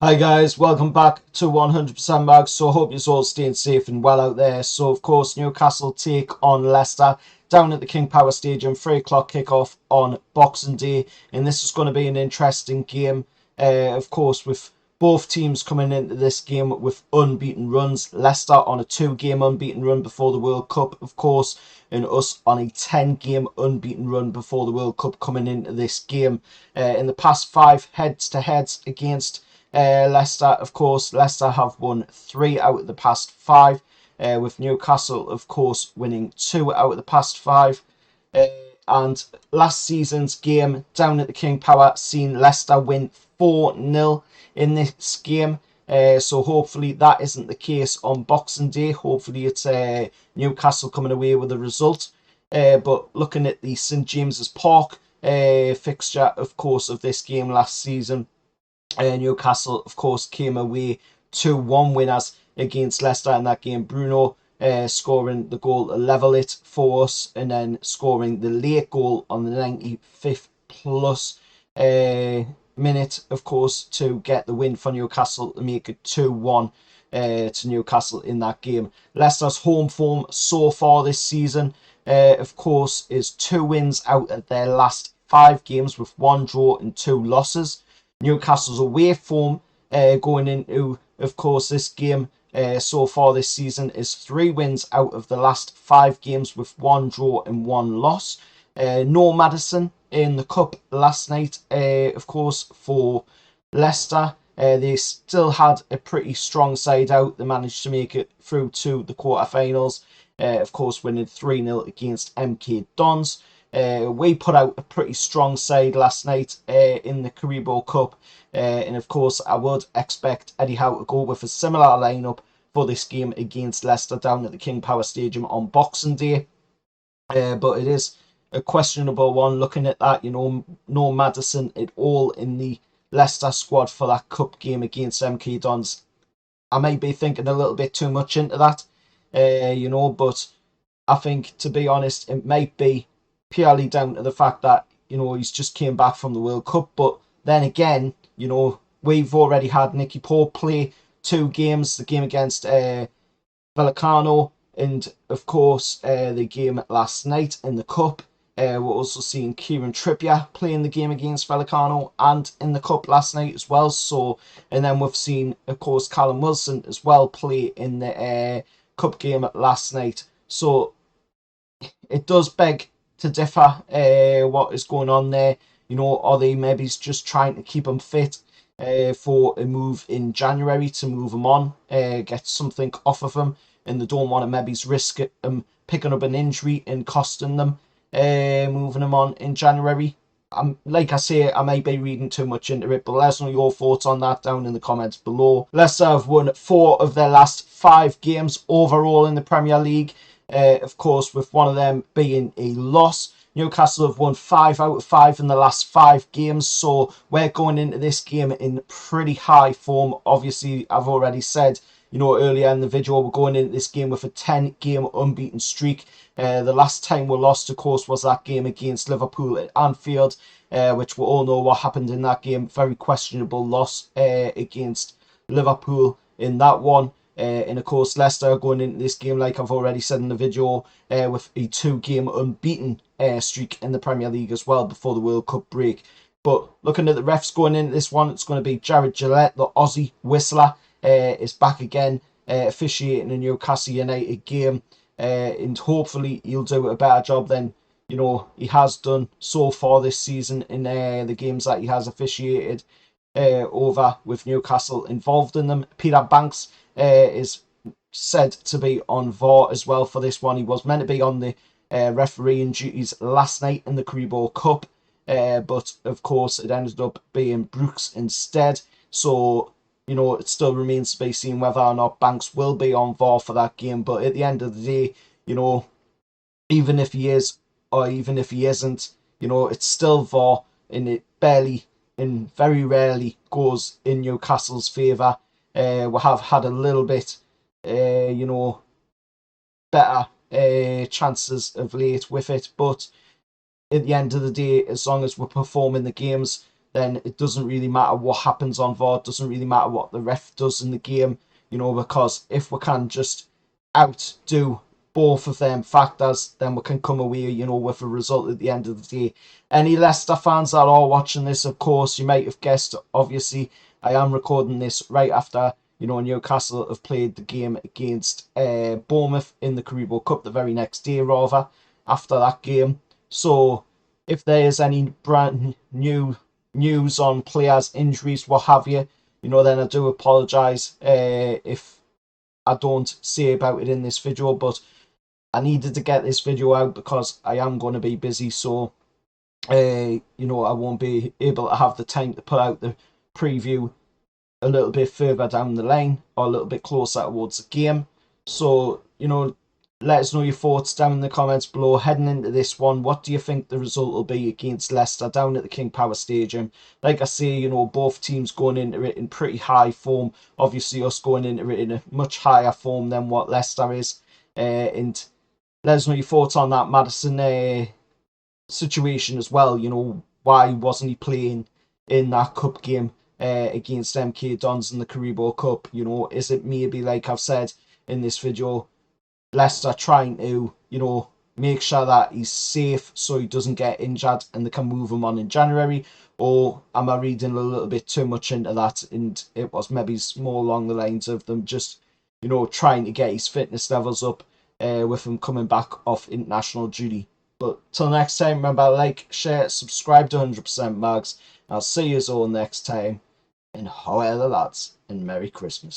Hi guys, welcome back to 100% Mags. So I hope you're all staying safe and well out there. So of course Newcastle take on Leicester down at the King Power Stadium, 3 o'clock kickoff on Boxing Day, and this is going to be an interesting game. Of course, with both teams coming into this game with unbeaten runs. Leicester on a 2-game unbeaten run before the World Cup, of course, and us on a 10-game unbeaten run before the World Cup coming into this game. In the past 5 heads-to-heads against Leicester, of course, Leicester have won 3 out of the past 5, with Newcastle, of course, winning 2 out of the past 5. And last season's game down at the King Power seen Leicester win 4-0 in this game. So hopefully that isn't the case on Boxing Day. Hopefully it's Newcastle coming away with a result. But looking at the St James's Park fixture, of course, of this game last season, Newcastle, of course, came away 2-1 winners against Leicester in that game. Bruno scoring the goal to level it for us, and then scoring the late goal on the 95th plus minute, of course, to get the win for Newcastle to make it 2-1 to Newcastle in that game. Leicester's home form so far this season, of course, is 2 wins out of their last 5 games with 1 draw and 2 losses. Newcastle's away form going into, of course, this game so far this season is 3 wins out of the last 5 games with 1 draw and 1 loss. No Maddison in the cup last night, of course, for Leicester. They still had a pretty strong side out. They managed to make it through to the quarterfinals, of course, winning 3-0 against MK Dons. We put out a pretty strong side last night in the Carabao Cup, and of course I would expect Eddie Howe to go with a similar lineup for this game against Leicester down at the King Power Stadium on Boxing Day. But it is a questionable one looking at that, no Maddison at all in the Leicester squad for that cup game against MK Dons. I might be thinking a little bit too much into that, but I think, to be honest, it might be purely down to the fact that, he's just came back from the World Cup. But then again, we've already had Nicky Pope play 2 games, the game against Vallecano, and of course the game last night in the Cup. We're also seeing Kieran Trippier playing the game against Vallecano and in the Cup last night as well. So, and then we've seen, of course, Callum Wilson as well play in the Cup game last night. So it does beg to differ what is going on there. Are they maybe just trying to keep him fit for a move in January to move him on, get something off of him, and they don't want to maybe risk him picking up an injury and costing them moving him on in January. Like I say, I may be reading too much into it, but let us know your thoughts on that down in the comments below. Leicester have won 4 of their last 5 games overall in the Premier League. Of course, with one of them being a loss. Newcastle have won 5 out of 5 in the last 5 games, so we're going into this game in pretty high form. Obviously, I've already said, earlier in the video, we're going into this game with a 10-game unbeaten streak. The last time we lost, of course, was that game against Liverpool at Anfield, which we all know what happened in that game. Very questionable loss against Liverpool in that one. And of course, Leicester are going into this game, like I've already said in the video, with a 2-game unbeaten streak in the Premier League as well before the World Cup break. But looking at the refs going into this one, it's going to be Jared Gillette, the Aussie whistler, is back again, officiating a Newcastle United game. And hopefully he'll do a better job than, he has done so far this season in the games that he has officiated over with Newcastle involved in them. Peter Banks is said to be on VAR as well for this one. He was meant to be on the refereeing duties last night in the Carabao Cup, but of course it ended up being Brooks instead. So, it still remains to be seen whether or not Banks will be on VAR for that game. But at the end of the day, even if he is or even if he isn't, it's still VAR, and it barely and very rarely goes in Newcastle's favour. We have had a little bit, better chances of late with it, but at the end of the day, as long as we're performing the games, then it doesn't really matter what happens on VAR, it doesn't really matter what the ref does in the game, because if we can just outdo both of them factors, then we can come away, with a result at the end of the day. Any Leicester fans that are watching this, of course, you might have guessed, obviously, I am recording this right after, Newcastle have played the game against Bournemouth in the Carabao Cup the very next day, rather, after that game. So, if there is any brand new news on players, injuries, what have you, then I do apologise if I don't say about it in this video, but I needed to get this video out because I am going to be busy, so I won't be able to have the time to put out the preview a little bit further down the line or a little bit closer towards the game. So, let us know your thoughts down in the comments below. Heading into this one, what do you think the result will be against Leicester down at the King Power Stadium? Like I say, both teams going into it in pretty high form. Obviously, us going into it in a much higher form than what Leicester is. And let us know your thoughts on that Maddison situation as well. Why wasn't he playing in that cup game against MK Dons in the Carabao Cup? Is it maybe, like I've said in this video, Leicester trying to, make sure that he's safe so he doesn't get injured and they can move him on in January? Or am I reading a little bit too much into that and it was maybe more along the lines of them just, trying to get his fitness levels up with him coming back off international duty? But till next time, remember, like, share, subscribe to 100% Mags. I'll see you all next time. And however, lads, and Merry Christmas.